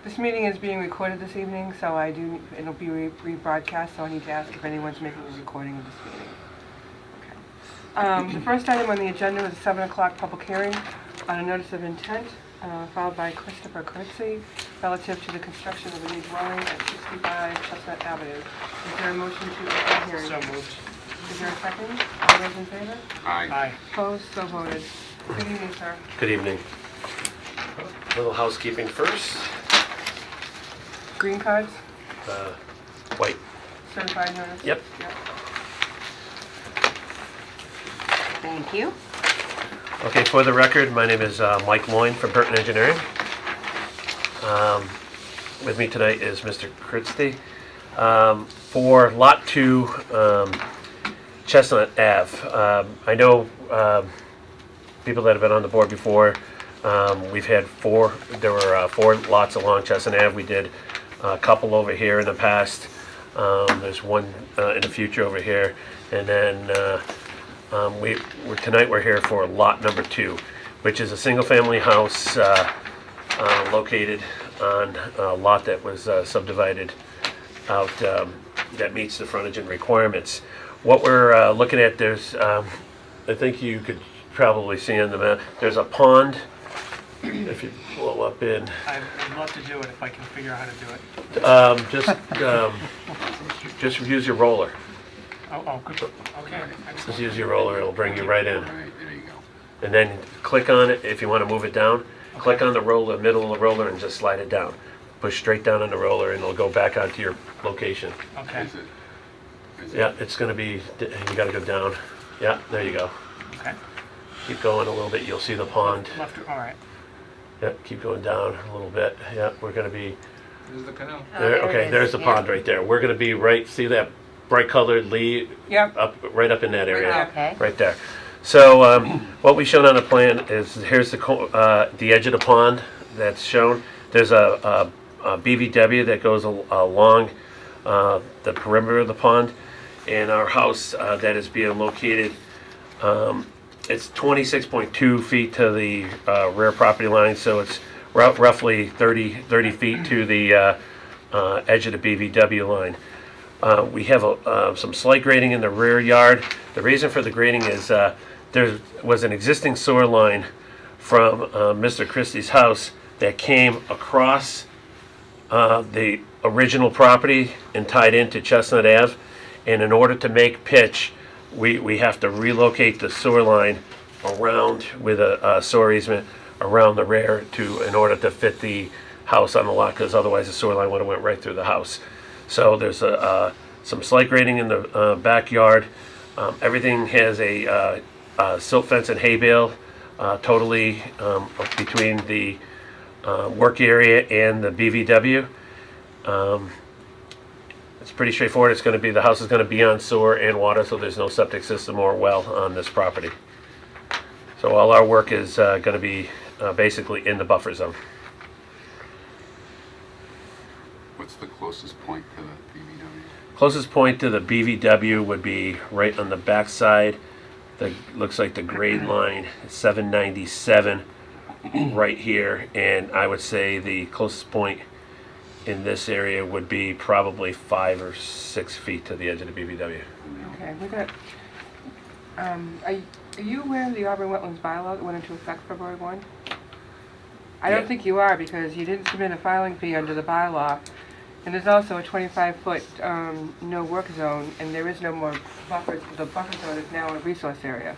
This meeting is being recorded this evening, so it'll be rebroadcast, so I need to ask if anyone's making a recording of this meeting. Okay. The first item on the agenda is a 7 o'clock public hearing on a notice of intent filed by Christopher Curtsey relative to the construction of a new dwelling at 65 Chestnut Avenue. Is there a motion to open the hearing? So moved. Is there a second? All those in favor? Aye. Opposed? So voted. Good evening, sir. Good evening. A little housekeeping first. Green cards? White. Certified notice? Yep. Thank you. Okay, for the record, my name is Mike Loyne from Burton Engineering. With me tonight is Mr. Kritzty. For Lot 2, Chestnut Ave, I know people that have been on the board before, we've had there were 4 lots along Chestnut Ave. We did a couple over here in the past. There's one in the future over here. And then tonight we're here for lot number 2, which is a single-family house located on a lot that was subdivided out that meets the frontage and requirements. What we're looking at, there's, I think you could probably see on the map, there's a pond. If you blow up in. I'd love to do it if I can figure out how to do it. Just use your roller. Oh, good. Okay. Just use your roller, it'll bring you right in. All right, there you go. And then click on it if you want to move it down. Click on the roller, middle of the roller, and just slide it down. Push straight down on the roller, and it'll go back onto your location. Okay. Is it? Yeah, it's going to be, you got to go down. Yeah, there you go. Okay. Keep going a little bit, you'll see the pond. Left. All right. Yeah, keep going down a little bit. Yeah, we're going to be, There's the canal. there, there it okay, is, there's the yeah. pond right there. We're going to be right, see that bright colored leaf? Yep. Right up in that area. Okay. Right there. So what we've shown on the plan is here's the edge of the pond that's shown. There's a BVW that goes along the perimeter of the pond, and our house that is being located. It's 26.2 feet to the rear property line, so it's roughly 30 feet to the edge of the BVW line. We have some slight grading in the rear yard. The reason for the grading is there was an existing sewer line from Mr. Christie's house that came across the original property and tied into Chestnut Ave. And in order to make pitch, we have to relocate the sewer line around with a sewer easement around the rear in order to fit the house on the lot, because otherwise the sewer line would have went right through the house. So there's some slight grading in the backyard. Everything has a silt fence and hay bale totally between the work area and the BVW. It's pretty straightforward. It's going to be, the house is going to be on sewer and water, so there's no septic system or well on this property. So all our work is going to be basically in the buffer zone. What's the closest point to the BVW? Closest point to the BVW would be right on the back side. Looks like the grade line is 797 right here, and I would say the closest point in this area would be probably 5 or 6 feet to the edge of the BVW. Okay, we're gonna, are you aware of the Auburn Wetlands bylaw that went into effect February 1? I don't Yeah. think you are, because you didn't submit a filing fee under the bylaw. And there's also a 25-foot no work zone, and there is no more buffers. The buffer zone is now a resource area.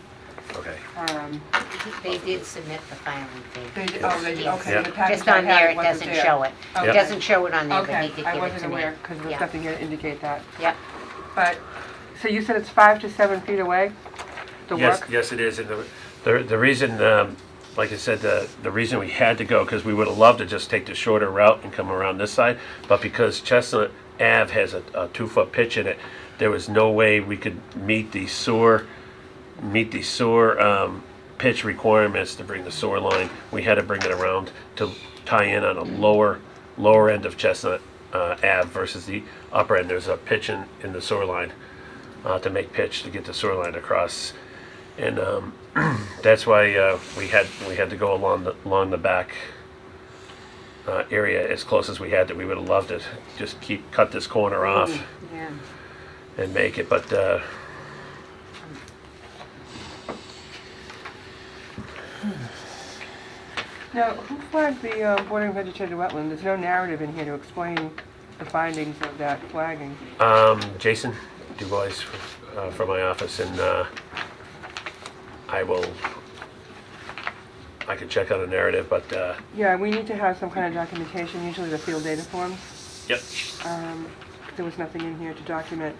Okay. They did submit the filing fee. They did, oh, they did, okay. Yeah. The package Just I on had there, it wasn't doesn't there. show it. Okay. It doesn't show it on there, but he Okay, did give I it to me. wasn't aware, because there was Yeah. nothing here to indicate that. Yep. But, so you said it's 5 to 7 feet away, the Yes, work? yes, it is. And the reason, like I said, the reason we had to go, because we would have loved to just take the shorter route and come around this side, but because Chestnut Ave has a 2-foot pitch in it, there was no way we could meet the sewer pitch requirements to bring the sewer line. We had to bring it around to tie in on a lower end of Chestnut Ave versus the upper end. There's a pitch in the sewer line to make pitch to get the sewer line across, and that's why we had to go along the back area as close as we had to. We would have loved to just cut this corner off Yeah. and make it, but Now, who flagged the bordering vegetated wetland? There's no narrative in here to explain the findings of that flagging. Jason Dubois from my office, and I could check on a narrative, but Yeah, we need to have some kind of documentation, usually the field data forms. yep. There was nothing in here to document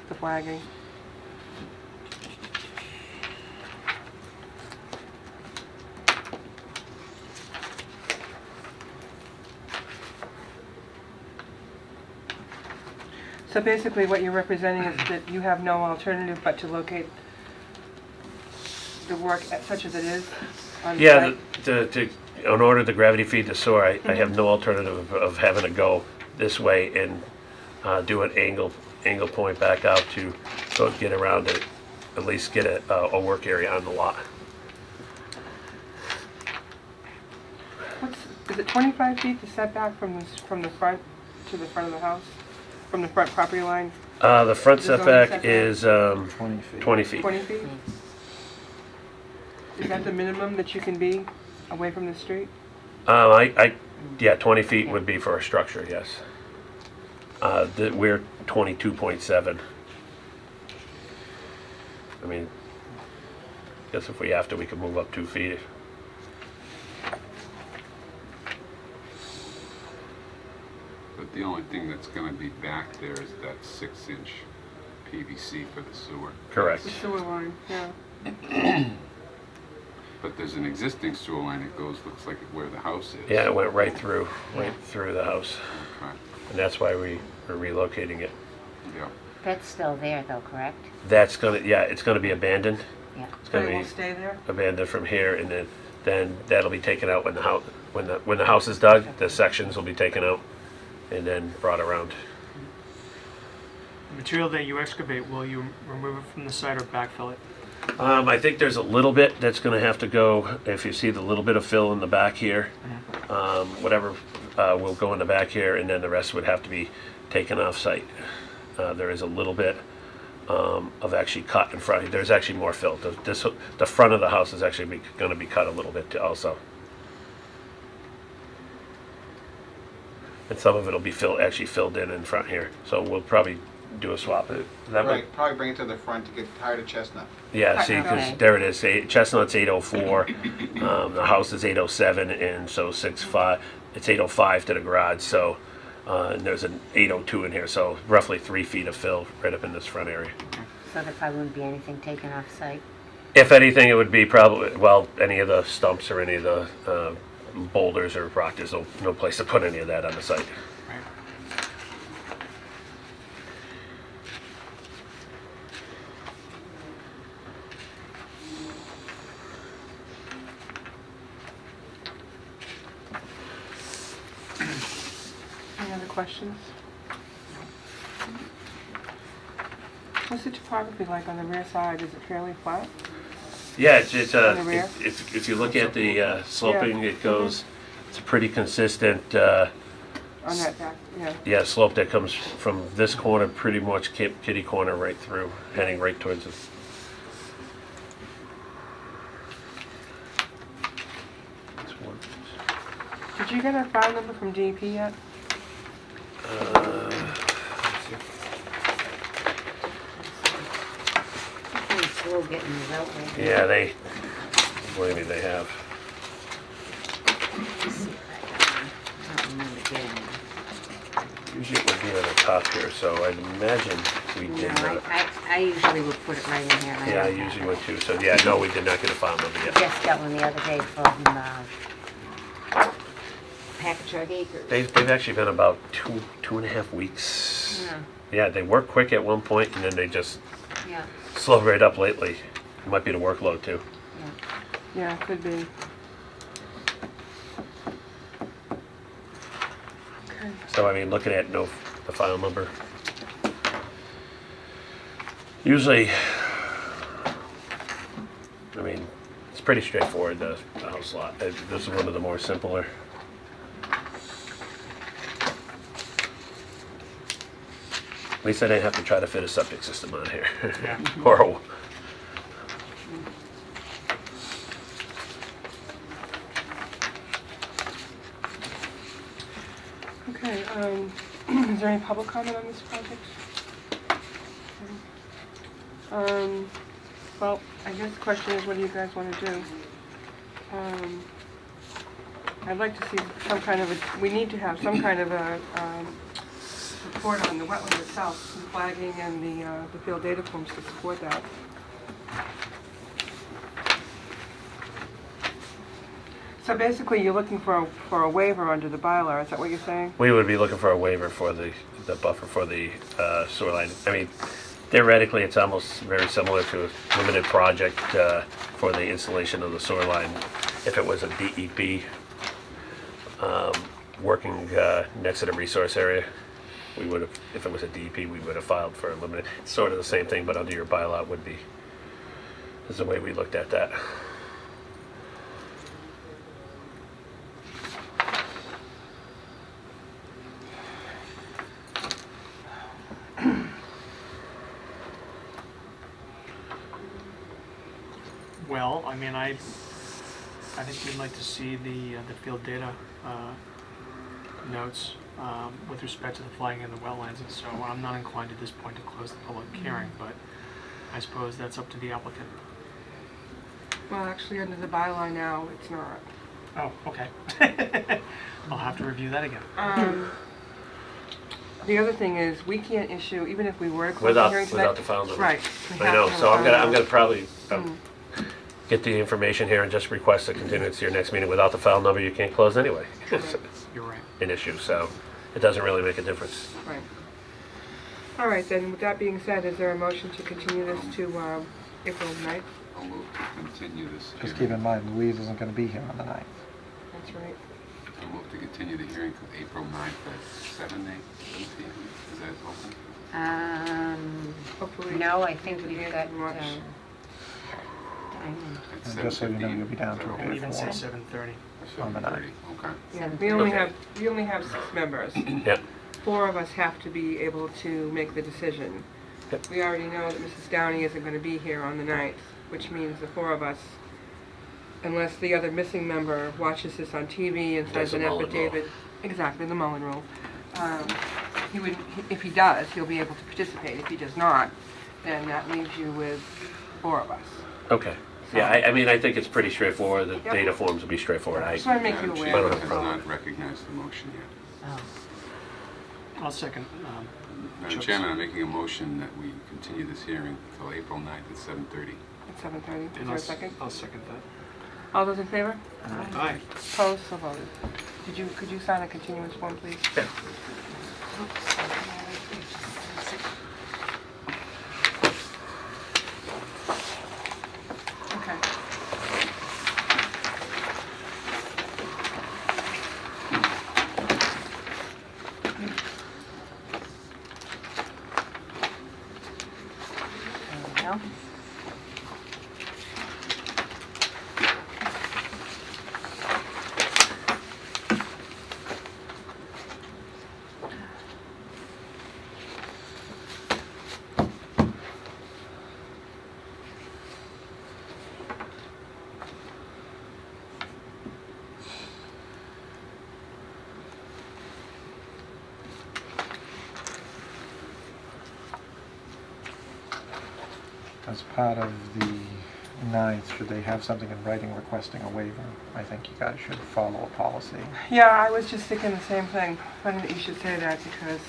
the flagging. So basically what you're representing is that you have no alternative but to locate the work such as it is on the Yeah, site? in order to gravity feed the sewer, I have no alternative of having to go this way and do an angle point back out to go get around it, at least get a work area on the lot. Is it 25 feet the setback from the front to the front of the house? From the front property line, The front The zoning setback setback? is 20 feet. 20 feet. 20 feet? Is that the minimum that you can be away from the street? Yeah, 20 feet would be for a structure, yes. We're 22.7. I mean, guess if we have to, we could move up 2 feet. But the only thing that's gonna be back there is that 6-inch PVC for the sewer. Correct. The sewer line, yeah. But there's an existing sewer line that goes, looks like where the house is. Yeah, it went right through the house, Okay, and that's why we're relocating it. yeah. That's still there though, correct? That's it's gonna be abandoned. Yeah. It's But gonna it be will stay there? abandoned from here, and then that'll be taken out when the house is dug. The sections will be taken out and then brought around. The material that you excavate, will you remove it from the site or backfill it? I think there's a little bit that's gonna have to go, if you see the little bit of fill in the back here, whatever will go in the back here, and then the rest would have to be taken off site. There is a little bit of actually cut in front. There's actually more fill. The front of the house is actually gonna be cut a little bit also. And some of it'll be actually filled in front here. So we'll probably do a swap. Right, probably bring it to the front to get tired of Chestnut. Yeah, see, because Okay. there it is. Chestnut's 804. The house is 807, and so 65. It's 805 to the garage. So and there's an 802 in here. So roughly 3 feet of fill right up in this front area. So there probably wouldn't be anything taken off site? If anything, it would be probably any of the stumps or any of the boulders or rock. There's no place to put any of that on the site. Any other questions? What's the topography like on the rear side? Is it fairly flat? Yeah, it's On the rear? if you look at the sloping, Yeah. it goes. It's a pretty consistent. On that back, yeah. Yeah, slope that comes from this corner, pretty much kitty corner right through, heading right towards it. Did you get a file number from DEP yet? It's pretty slow getting these out right now. Yeah, believe me, they have. Let's see if I don't remember getting them. Usually it would be on the top here, so I'd imagine we No, did not. I usually would put it right in here. and I Yeah, I don't have usually it. would too. So yeah, no, we did not get a file number I yet. just got one the other day from Packagug Acres. They've actually been about two and a half weeks. Yeah, Yeah, they worked quick at one point, and then they just yeah, slowed right up lately. It might be the workload too. yeah. Yeah, could be. So I mean, looking at the file number. Usually, I mean, it's pretty straightforward, the house lot. This is one of the more simpler. At least I didn't have to try to fit a septic system on here. Yeah. Or Okay, is there any public comment on this project? Well, I guess the question is, what do you guys want to do? I'd like to see some kind of a, we need to have some kind of a report on the wetland itself, the flagging and the field data forms to support that. So basically, you're looking for a waiver under the bylaw, is that what you're saying? we would be looking for a waiver for the buffer for the sewer line. I mean, theoretically, it's almost very similar to a limited project for the installation of the sewer line. If it was a DEP working next to the resource area, we would have, if it was a DEP, we would have filed for a limited. It's sort of the same thing, but under your bylaw would be, is the way we looked at that. Well, I mean, I think we'd like to see the field data notes with respect to the flagging and the wetlands, and so I'm not inclined at this point to close the public hearing, but I suppose that's up to the applicant. Well, actually, under the bylaw now, it's not. Oh, okay. I'll have to review that again. The other thing is, we can't issue, even if we were to close the hearing tonight. Without the file number. Right. we I have know, to so have I'm a gonna file number. probably get the information here and just request a continuance to your next meeting. Without the file number, you can't close anyway. It's You're right. an issue, so it doesn't really make a difference. Right. All right, then, with that being said, is there a motion to continue this to April 9th? I'll move to continue this Just keep hearing. in mind, Louise isn't going to be here on the 9th. That's right. I'll move to continue the hearing till April 9th at 7 p.m. Is that open? Hopefully. No, I think to the we've end got, of March. Diamond. At And just so you know, 7:15? you'll be down to So- a And even say Four. 7:30. On the 7:30, 9th. okay. Yeah, we only Okay. have 6 members. Yep. 4 of us have to be able to make the decision. Yep. We already know that Mrs. Downey isn't going to be here on the 9th, which means the 4 of us, unless the other missing member watches this on TV and There's says an the Mullen rule. affidavit. Exactly, the Mullen rule. If he does, he'll be able to participate. If he does not, then that leaves you with 4 of us. Okay. Yeah, I mean, I think it's pretty straightforward. The Yep. data forms will be straightforward. Just want to make you Madam aware. Chairman of has the not recognized the motion yet. Oh. I'll second. Madam Chuck's- Chairman, I'm making a motion that we continue this hearing till April 9th at 7:30. At 7:30. Is and there a second? I'll second that. All those in favor? Aye. Opposed? So voted. Could you sign a continuance form, please? Yeah. Okay. There we go. As part of the 9th, should they have something in writing requesting a waiver, I think you guys should follow a policy. Yeah, I was just thinking the same thing. Funny that you should say that because,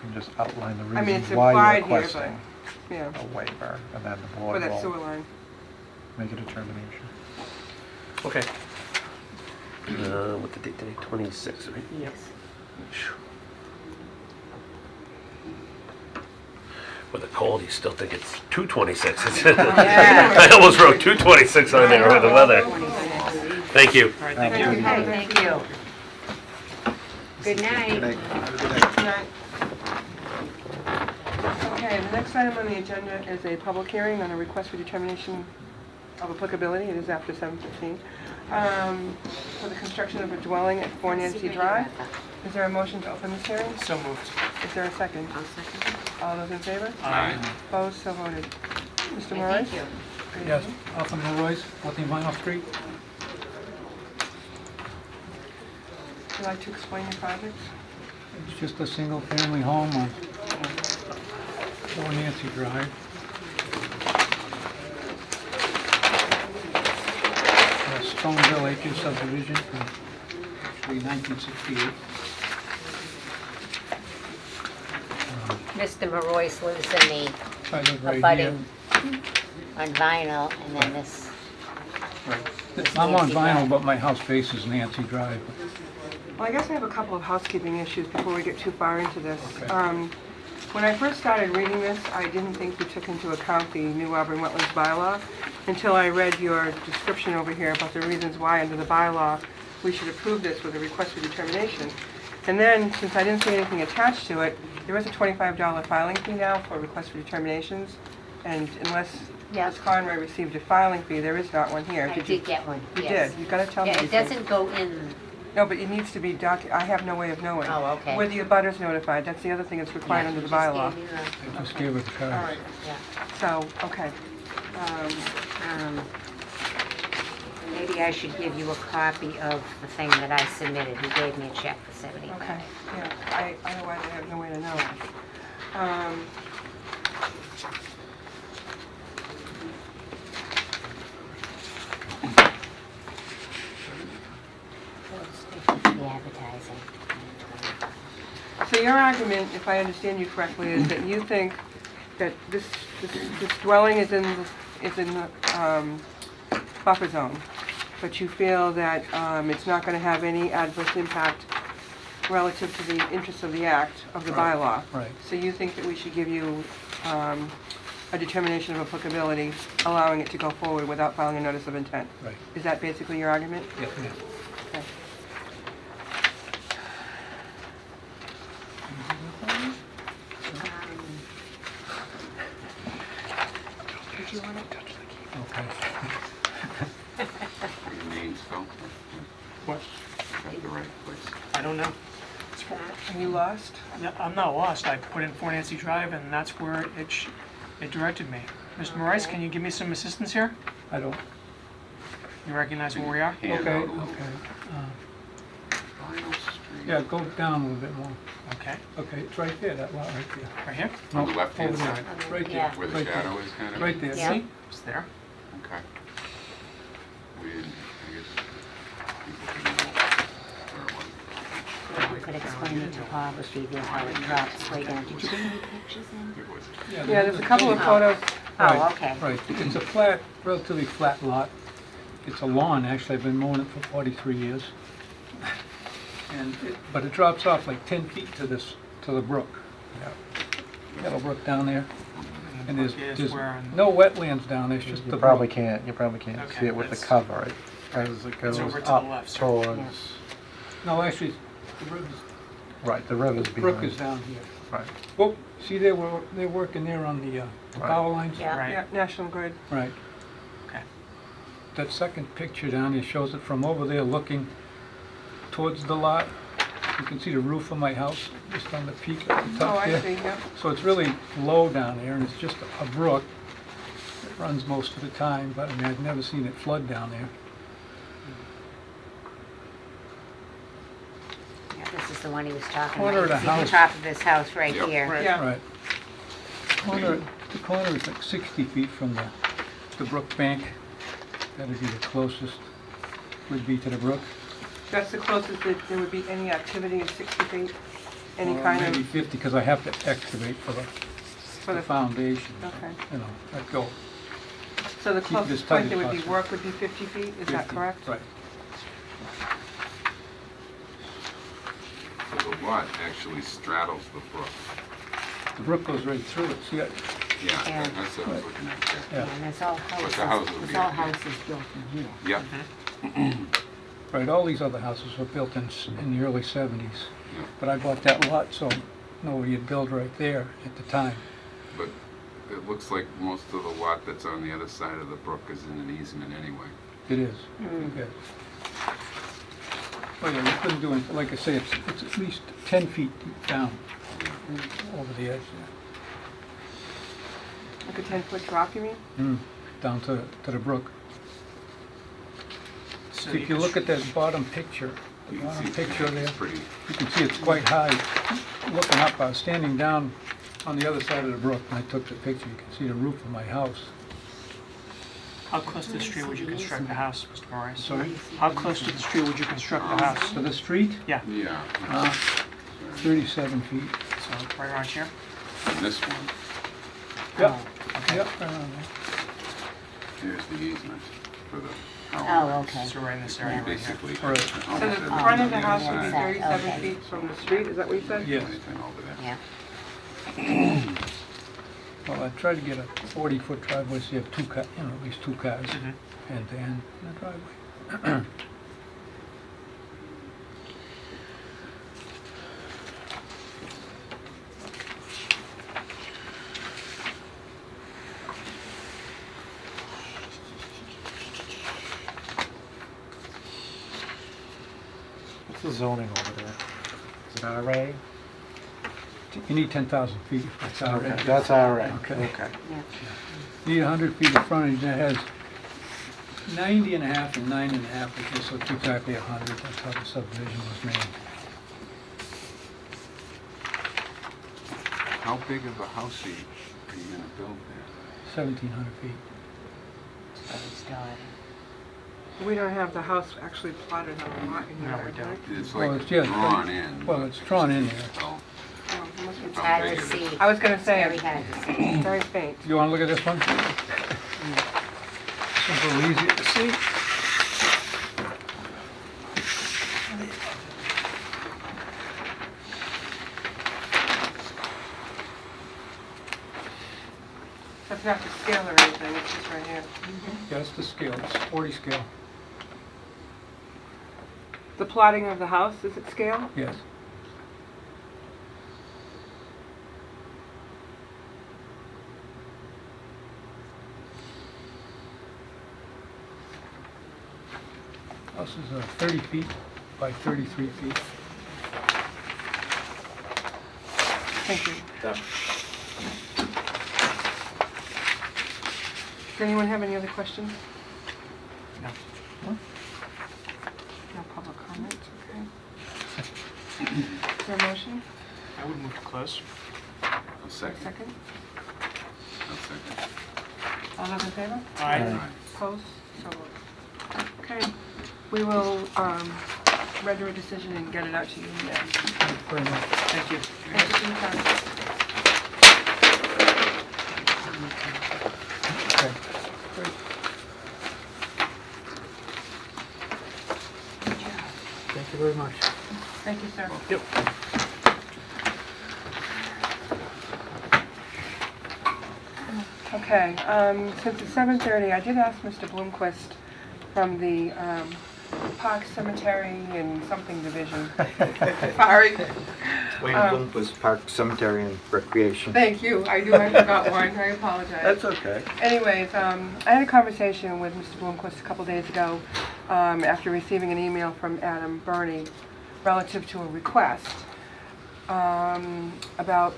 And just outline the I mean, it's reasons why implied you're here, requesting yeah, a waiver, and then the for board that sewer will line. make a determination. Okay. What the date today? 26, right? Yep. Phew. With the cold, you still think it's 226. Yeah. I almost wrote 226 on there with the weather. Thank you. All right, thank you. Okay, thank you. Good night. Good night. Have a good night. Good night. Okay, the next item on the agenda is a public hearing on a request for determination of applicability. It is after 7:15. For the construction of a dwelling at 4 Nancy Drive. Is there a motion to open this hearing? So moved. Is there a second? I'll second it. All those in favor? Aye. Opposed, so voted. Mr. Okay, Morris? thank you. Yes, Arthur Royce, 14 Vinyl Street. Would you like to explain your project? It's just a single-family home on 4 Nancy Drive. Stoneville Acres subdivision from actually 1968. Mr. Marois lives in the I live right here. abutting on Vinyl, and then this, Right. I'm on Vinyl, but my house faces Nancy Drive. Well, I guess I have a couple of housekeeping issues before we get too far into this. Okay. When I first started reading this, I didn't think we took into account the New Auburn Wetlands bylaw until I read your description over here about the reasons why under the bylaw we should approve this with a request for determination. And then, since I didn't see anything attached to it, there is a $25 filing fee now for request for determinations. And unless Yeah. Ms. Conroy received a filing fee, there is not one here. I you? did get one, You yes. did? You gotta tell me. Yeah, these it things. doesn't go in, No, but it needs to be I have no way of knowing. Oh, okay. Were the abutters notified? That's the other thing that's required yeah, under the just bylaw. gave you I just gave her the card. All right, yeah. so, okay. Maybe I should give you a copy of the thing that I submitted. He gave me a check for $75. Okay, yeah, otherwise I have no way to know. The advertising. So your argument, if I understand you correctly, is that you think that this dwelling is in the buffer zone, but you feel that it's not going to have any adverse impact relative to the interests of the act of the bylaw. Right. So you think that we should give you a determination of applicability, allowing it to go forward without filing a notice of intent? Right. Is that basically your argument? Yeah. Okay. Did you want to? Okay. Your name spelled? What? Is that the right place? I don't know. Are you lost? No, I'm not lost. I put in 4 Nancy Drive, and that's where it directed me. Mr. Maurice, can you give me some assistance here? I don't, You recognize where we are? Hand okay, out a little. okay. Vinyl Street. Yeah, go down a little bit more. Okay, Okay, it's right there, that lot right there. right here? On the No, left-hand over there. side? Right there. Yeah. Where the right there. shadow is, kind of? Right there. Yeah. See? It's there. Okay. We didn't, I guess, people didn't know where it was. You could explain the topography there, how it drops way down. Did you bring any pictures in? It was, Yeah, there's a couple of photos. Oh, Right, okay. Right, it's a flat, relatively flat lot. It's a lawn, actually, I've been mowing it for 43 years. But it drops off like 10 feet to the brook. Got a brook down there, and Is there's where on- no wetlands down there, it's just the You brook. probably can't Okay, see it with the that's- cover, right? As it goes over to the up left, sir. towards, No, actually, the right, the river's brook behind. is down here. Right. Oh, see, they're working there on the Right. power lines? Yeah. Right. Yeah, National Grid. Right. Okay. That second picture down here shows it from over there looking towards the lot. You can see the roof of my house just on the peak at the Oh, top I there. see, yeah. So it's really low down there, and it's just a brook that runs most of the time, but I mean, I've never seen it flood down there. Yeah, this is the one he was talking Corner of about. the You see house. the top of his house right Yep. here. Yeah. Right. The corner is like 60 feet from the brook bank. That'd be the closest, would be to the brook. That's the closest that there would be any activity is 60 feet? Any Or kind Maybe of, 50, because I have to excavate for for the the, foundation. okay. You know, let go. So the keep it as closest tight point as there would be possible. work would be 50 feet, is that 50, correct? Right. so the lot actually straddles the brook. The brook goes right through it, see, Yeah, Yeah. that's what I was looking at, Yeah. Yeah, and there's all the houses houses, would there's be all up here. houses built in here. Yep, right, all these other houses were built in the early 70s. Yeah. But I bought that lot, so nobody had built right there at the time. but it looks like most of the lot that's on the other side of the brook is in an easement anyway. It is. Mm. Yeah. Oh, yeah, we couldn't do anything, like I say, it's at least 10 feet down over the edge Like a 10-foot drop, you mean? there. Down to the brook. So If you look at that bottom picture, the You can bottom see picture there, it's pretty, you can see it's quite high. Looking up, I was standing down on the other side of the brook, and I took the picture. You can see the roof of my house. How close to the street would you construct the house, Mr. Morris? Sorry? How close to the street would you construct the house? To the street, Yeah, yeah. 37 feet. so right around here? And this one, Yep, Oh, okay. yep, right around there. here's the easement for the Oh, house. okay. So right in this area right here. Basically. Right. So the front of the house would be side. 37 Okay. feet from the street, is that what you said? Yes. Anything over there. Yeah. Well, I tried to get a 40-foot driveway, so you have two cars, at least two cars, Mhm. end to end in the driveway. What's the zoning over there? Is it RA? You need 10,000 feet. That's all right. Okay, that's RA. Okay. Okay. Need 100 feet of frontage, that has 90 and a half and 9 and a half, which is so it's exactly 100. That's how the subdivision was made. How big of a house are you gonna build there? 1,700 feet. So we started. We don't have the house actually plotted on the lot in No, here, we don't. right? It's Well, like it's just- drawn in. Well, it's drawn in there. So, Oh, it must be- It's hard to see. I was gonna say, Very it's hard to see. very faint. You want to look at this one? Simple, easy to see. That's not the scale or anything, it's just right here. Yeah, that's the scale, it's 40 scale. The plotting of the house, is it scale? Yes. House is 30 feet by 33 feet. Thank you. Does anyone have any other questions? No. No public comments, okay. Is there a motion? I would move to close. a second. Second? A second. All those in favor? Aye. Right. Opposed? So moved. Okay. We will render a decision and get it out to you. Yeah. Thank you very much. Thank you. Thank you for your time. Okay, great. Thank you very much. Thank you, sir. Yep. Okay, since it's 7:30, I did ask Mr. Bloomquist from the Park Cemetery and something division. Sorry. Wayne Bloomquist Park Cemetery and Recreation. Thank you. I knew I forgot one. I apologize. That's okay. Anyways, I had a conversation with Mr. Bloomquist a couple days ago after receiving an email from Adam Burney relative to a request about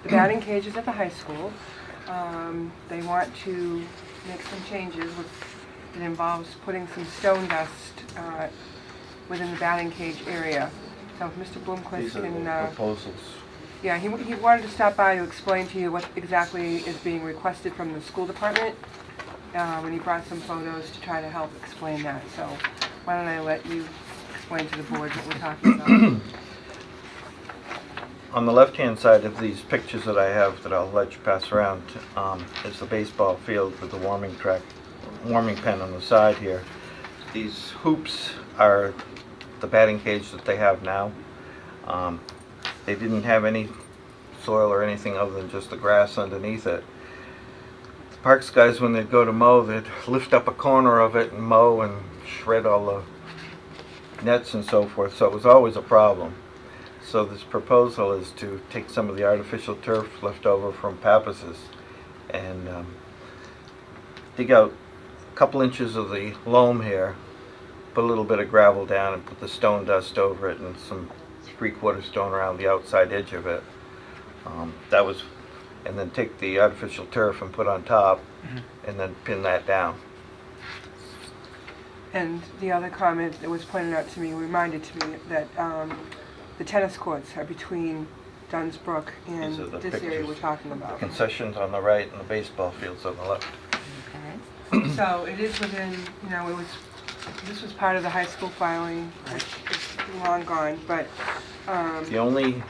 the batting cages at the high school. They want to make some changes. It involves putting some stone dust within the batting cage area. So if Mr. Bloomquist can... proposals. Yeah, he wanted to stop by to explain to you what exactly is being requested from the school department. And he brought some photos to try to help explain that. So why don't I let you explain to the board what we're talking about. On the left-hand side of these pictures that I have that I'll let you pass around is the baseball field with the warming pen on the side here. These hoops are the batting cage that they have now. They didn't have any soil or anything other than just the grass underneath it. The Parks guys, when they'd go to mow, they'd lift up a corner of it and mow and shred all the nets and so forth, so it was always a problem. So this proposal is to take some of the artificial turf left over from Pappas's and dig out a couple inches of the loam here put a little bit of gravel down and put the stone dust over it and some 3/4 stone around the outside edge of it. That was, and then take the artificial turf and put on top, and then pin that down. And the other comment that was pointed out to me, reminded to me that the tennis courts are between Dunn's Brook and These are the this area pictures. we're talking about. Concessions on the right and the baseball fields on the left. Okay. So it is within, this was part of the high school filing, which is long gone, but, The only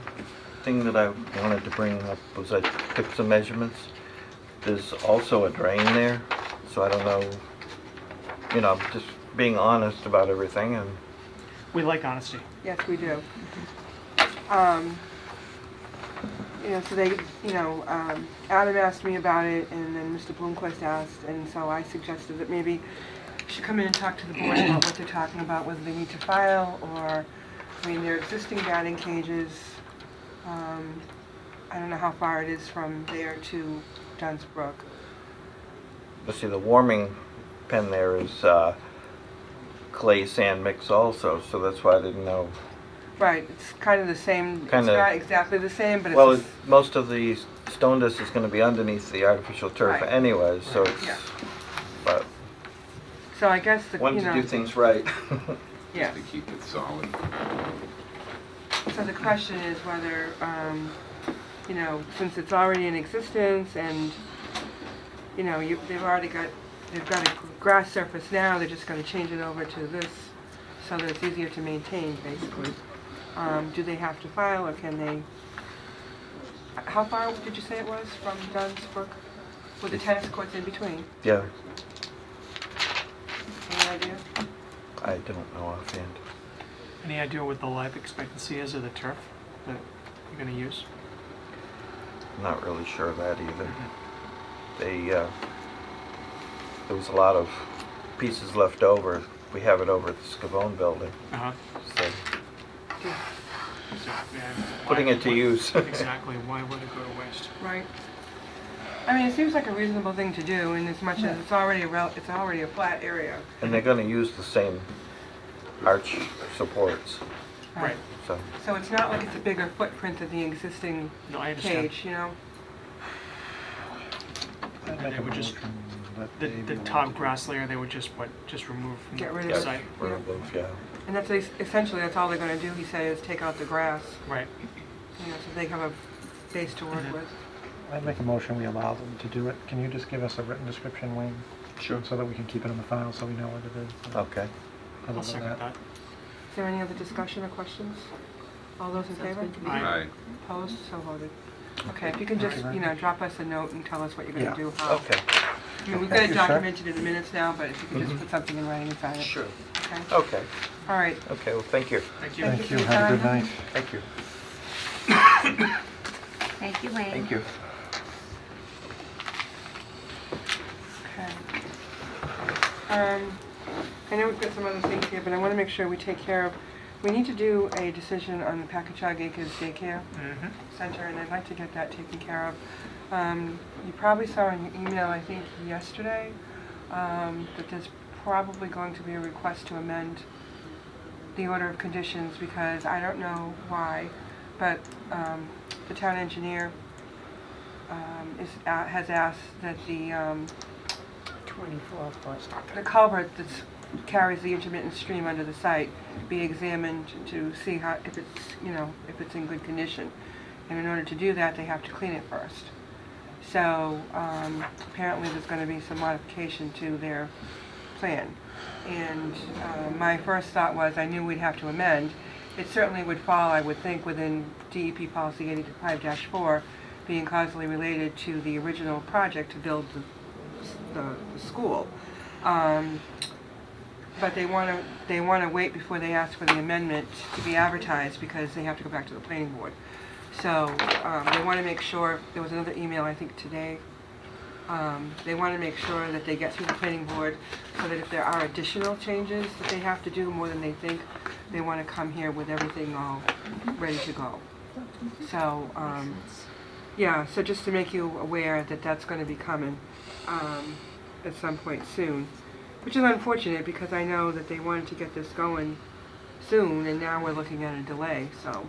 thing that I wanted to bring up was I took some measurements. There's also a drain there, so I don't know, I'm just being honest about everything, and We like honesty. yes, we do. So they, Adam asked me about it, and then Mr. Bloomquist asked, and so I suggested that maybe we should come in and talk to the board about what they're talking about, whether they need to file, or, their existing batting cages, I don't know how far it is from there to Dunn's Brook. let's see, the warming pen there is clay sand mix also, so that's why I didn't know. Right, it's kind of the same, it's Kinda- not exactly the same, but Well, it's, most of the stone dust is going to be underneath the artificial turf Right. anyways, so it's, Yeah. but so I guess the, wanted to do things right. yeah. To keep it solid. So the question is whether, since it's already in existence and, they've got a grass surface now, they're just gonna change it over to this so that it's easier to maintain, basically. Do they have to file, or can they, how far did you say it was from Dunn's Brook? With the tennis courts in between? Yeah, Any idea? I don't know offhand. Any idea what the life expectancy is of the turf that you're going to use? Not really sure of that either. There was a lot of pieces left over. We have it over at the Scavone building, Uh-huh. so So, yeah, putting it to use. Exactly. Why would it go to waste? Right. It seems like a reasonable thing to do, in as much as it's already a flat area. And they're gonna use the same arch supports, Right. so. So it's not like it's a bigger footprint than the existing No, I understand. cage, I'd make They a would just- motion that The they top will- grass layer, they would just remove from Get rid the of Yeah, site. we're above, yeah. And that's essentially, that's all they're gonna do, he said, is take out the grass, Right. so they have a base to work Mhm. with. I'd make a motion we allow them to do it. Can you just give us a written description, Wayne? Sure. So that we can keep it in the file so we know what it is. Okay. Other I'll than second that. Is there any other discussion or questions? All those in Sounds favor? good to me. Aye. Opposed? So voted. Okay, if you can just, drop us a note and tell us what you're gonna Yeah. do, how. Okay. We've got Thank it you, sir. documented in the minutes now, but if you could just put something in writing and sign it. Sure. Okay, Okay. all right. Okay, well, thank you. Thank you. Thank Thank you you, for your have a good time. night. Thank you. Thank you, Wayne. Thank you. Okay. I know we've got some other things here, but I want to make sure we take care of, we need to do a decision on the Packagug Acres Daycare Mm-hmm. Center, and I'd like to get that taken care of. You probably saw in your email, I think yesterday, that there's probably going to be a request to amend the order of conditions, because I don't know why, but the town engineer has asked that the 24 foot. the culvert that carries the intermittent stream under the site be examined to see how, if it's in good condition. And in order to do that, they have to clean it first. So apparently there's going to be some modification to their plan. And my first thought was, I knew we'd have to amend. It certainly would fall, I would think, within DEP policy 85-4, being causally related to the original project to build the school. But they want to wait before they ask for the amendment to be advertised, because they have to go back to the planning board. So they want to make sure, there was another email I think today, they want to make sure that they get through the planning board, so that if there are additional changes that they have to do, more than they think, they want to come here with everything all ready to go. So, yeah, so just to make you aware that that's going to be coming at some point soon. which is unfortunate because I know that they wanted to get this going soon, and now we're looking at a delay, so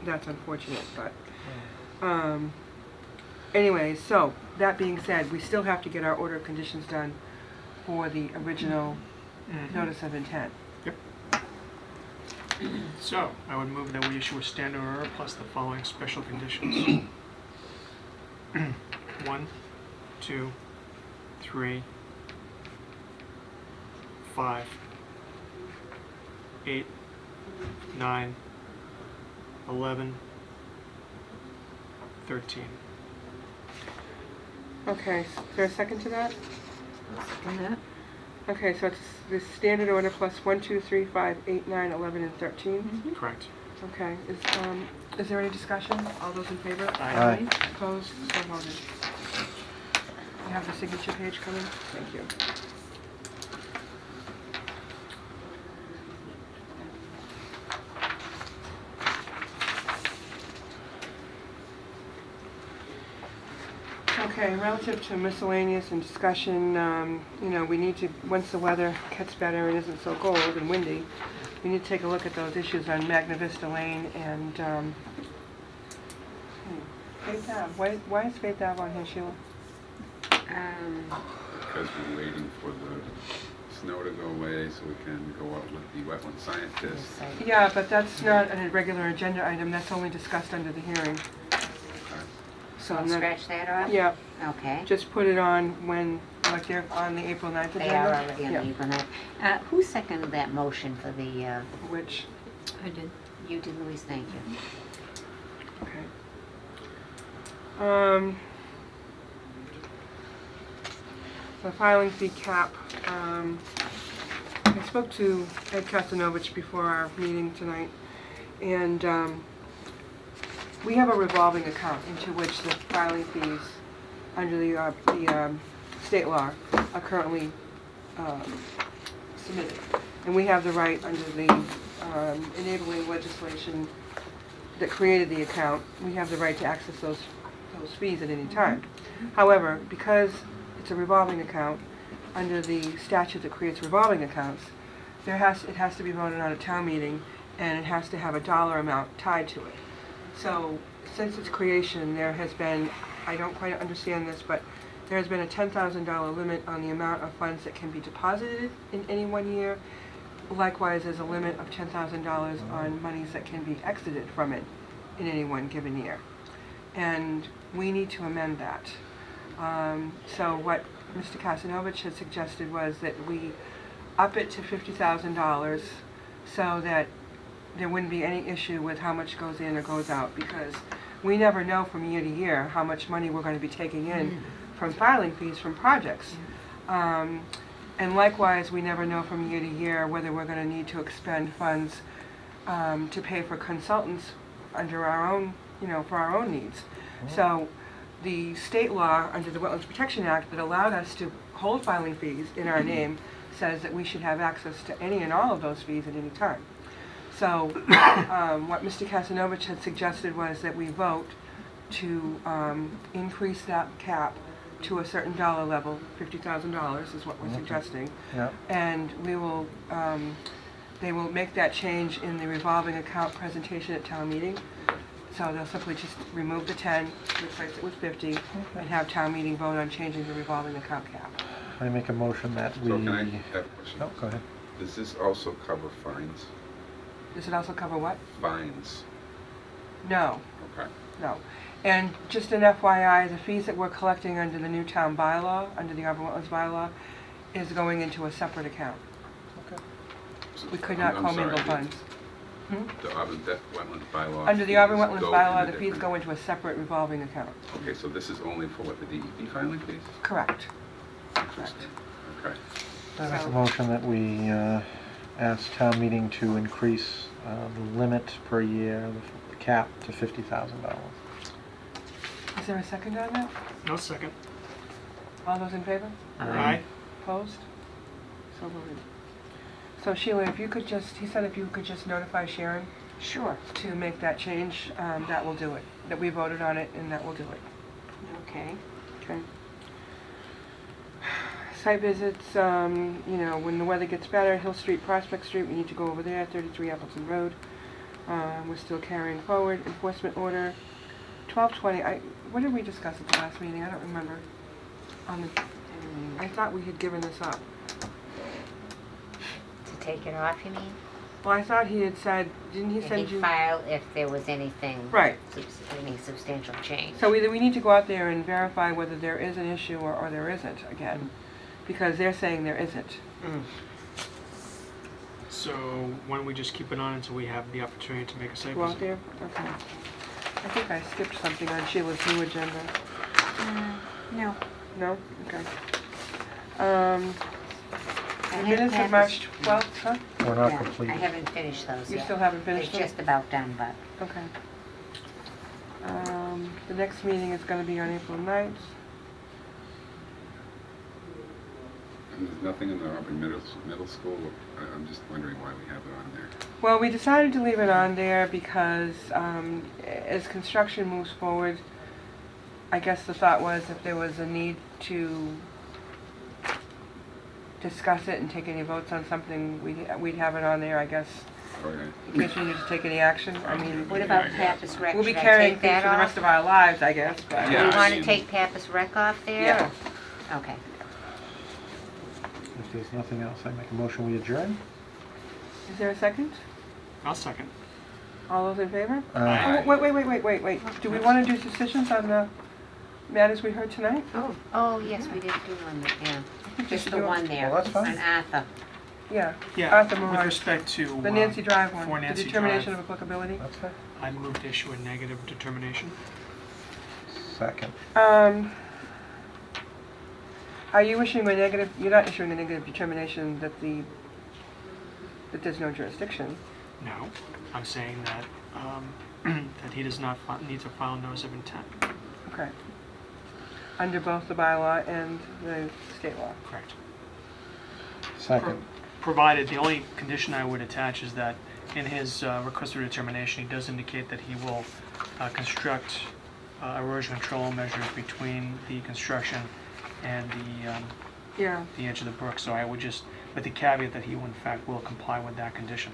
that's unfortunate, but, anyway, so, that being said, we still have to get our order of conditions done for the original notice of intent. Yep. So, I would move that we issue a standard order plus the following special conditions. 1, 2, 3, 5, 8, 9, 11, 13. Okay, is there a second to that? Second that? Okay, so it's the standard order plus 1, 2, 3, 5, 8, 9, 11, and 13? Correct. Okay, is there any discussion? All those in favor? Aye. Opposed? So voted. You have the signature page coming? Thank you. Okay, relative to miscellaneous and discussion, you know, we need to, once the weather gets better and isn't so cold and windy, we need to take a look at those issues on Magna Vista Lane and, Faith Ave. Why is Faith Ave on here, Sheila? Because we're waiting for the snow to go away so we can go up with the wetland scientists. Yeah, but that's not a regular agenda item, that's only discussed under the hearing. So I'll I'm not, scratch that off? yeah, Okay. just put it on when, like they're on the April 9th agenda. They are already on Yeah. the April 9th. Who seconded that motion for the, Which, I did. you did, Louise, thank you. okay. The filing fee cap, I spoke to Ed Kastanovich before our meeting tonight, and we have a revolving account into which the filing fees under the state law are currently submitted. And we have the right under the enabling legislation that created the account, we have the right to access those fees at any time. However, because it's a revolving account, under the statute that creates revolving accounts, it has to be voted on at town meeting, and it has to have a dollar amount tied to it. So, since its creation, there has been, I don't quite understand this, but there has been a $10,000 limit on the amount of funds that can be deposited in any one year. Likewise, there's a limit of $10,000 on monies that can be exited from it in any one given year. And we need to amend that. So what Mr. Kastanovich had suggested was that we up it to $50,000 so that there wouldn't be any issue with how much goes in or goes out, because we never know from year to year how much money we're going to be taking in from filing fees from projects. And likewise, we never know from year to year whether we're going to need to expend funds to pay for consultants under our own, for our own needs. So the state law under the Wetlands Protection Act that allowed us to hold filing fees in our name says that we should have access to any and all of those fees at any time. So what Mr. Kastanovich had suggested was that we vote to increase that cap to a certain dollar level, $50,000 is what we're suggesting. Yeah. And we will, they will make that change in the revolving account presentation at town meeting. So they'll simply just remove the 10, replace it with 50, and have town meeting vote on changing the revolving account cap. I make a motion that we... So can I have a question? No, go ahead. Does this also cover fines? Does it also cover what? Fines. No, Okay. no. And just an FYI, the fees that we're collecting under the new town bylaw, under the Auburn Wetlands bylaw, is going into a separate account. So We could not I'm commingle sorry, funds. The Auburn Wetlands bylaw. Under the Auburn fees Wetlands go bylaw, in the a fees different- go into a separate revolving account. Okay, so this is only for what, the DEP filing fees? Correct. Correct. Interesting. Okay. I make So- a motion that we ask town meeting to increase the limit per year, the cap, to $50,000. Is there a second on that? No second. All those in favor? Aye. Opposed? So voted. So Sheila, if you could just, he said if you could just notify Sharon Sure. to make that change, that will do it. That we voted on it and that will do it. Okay. Okay. Site visits, when the weather gets better, Hill Street, Prospect Street, we need to go over there, 33 Appleton Road. We're still carrying forward. Enforcement order, 1220. What did we discuss at the last meeting? I don't remember. I thought we had given this up. To take it off, you mean? Well, I thought he had said, didn't he send He'd you? file if there was anything. Right. Any substantial change. So either we need to go out there and verify whether there is an issue or there isn't again, because they're saying there isn't. So why don't we just keep it on until we have the opportunity to make a site Go out visit? there? Okay. I think I skipped something on Sheila's new agenda. No. No? Okay. I The minutes of March 12th, huh? We're not Yeah, complete. I haven't finished those You yet. still haven't finished They're them? just about done, but Okay. The next meeting is going to be on April 9th. And there's nothing in the Auburn middle school. I'm just wondering why we have it on there. Well, we decided to leave it on there because as construction moves forward, I guess the thought was if there was a need to discuss it and take any votes on something, we'd have it on there, I guess, Okay. in case we need to take any action. I mean, what about Pappas Rec? we'll be Should I carrying take things that for the off? rest of our lives, I guess, but. Do Yeah, you I want to mean- take Pappas Rec off there? Yeah. Okay. If there's nothing else, I make a motion, we adjourn. Is there a second? I'll second. All those in favor? Aye. Oh, wait. Do we want to do decisions on the matters we heard tonight? Oh, yes, we did do one, yeah. we Just should the do it. one there. Well, that's fine. On Arthur. Yeah. Yeah, Arthur with Moore. respect to The Nancy Drive one, for the Nancy determination Drive, of applicability. That's fine. I move to issue a negative determination. Second. Are you issuing a negative, you're not issuing a negative determination that there's no jurisdiction? No, I'm saying that that he does not need to file a notice of intent. Okay. Under both the bylaw and the state law. Correct. Second. Provided, the only condition I would attach is that in his request for determination, he does indicate that he will construct erosion control measures between the construction and Yeah. the edge of the brook. So I would just, with the caveat that he in fact will comply with that condition.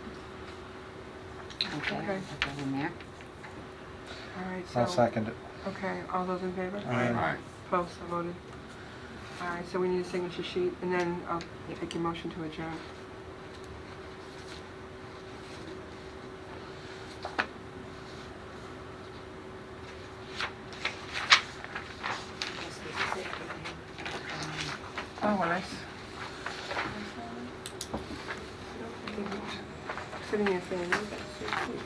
Okay. Okay. Put that in there. All right, so. I'll second it. Okay, all those in favor? Aye. Aye. Opposed, so voted. All right, so we need a signature sheet, and then I'll take your motion to adjourn. Yes, this is it. Oh, well, nice. Sitting here saying, "Oh, that's so sweet."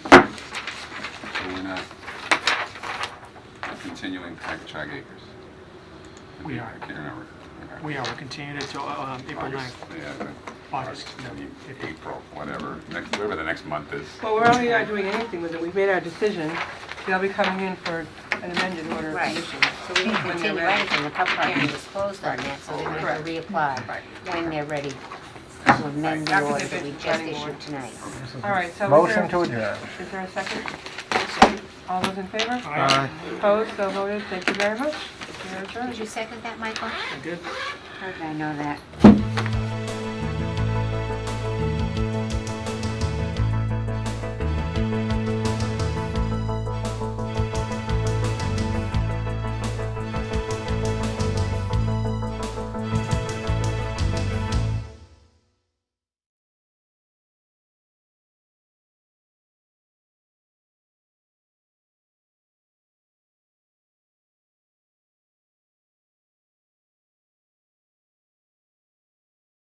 So we're not continuing Chag Acres? We are. I can't remember. Okay. We continue it till April August. 9th. Yeah, August. April, whatever. Whatever the next month is. Well, we're really not doing anything with it. We've made our decision. They'll be coming in for an amended order of Right. conditions. So we didn't When they're continue ready. anything, the public hearing was closed on that, so they're going to have to reapply when they're ready to amend the After order they've that we been just planning board. issued tonight. All right, so Motion to adjourn. is there a second? All those in favor? Aye. Opposed, so voted. Thank you very much. You're adjourned. Did you second that, Michael? I did. How did I know that?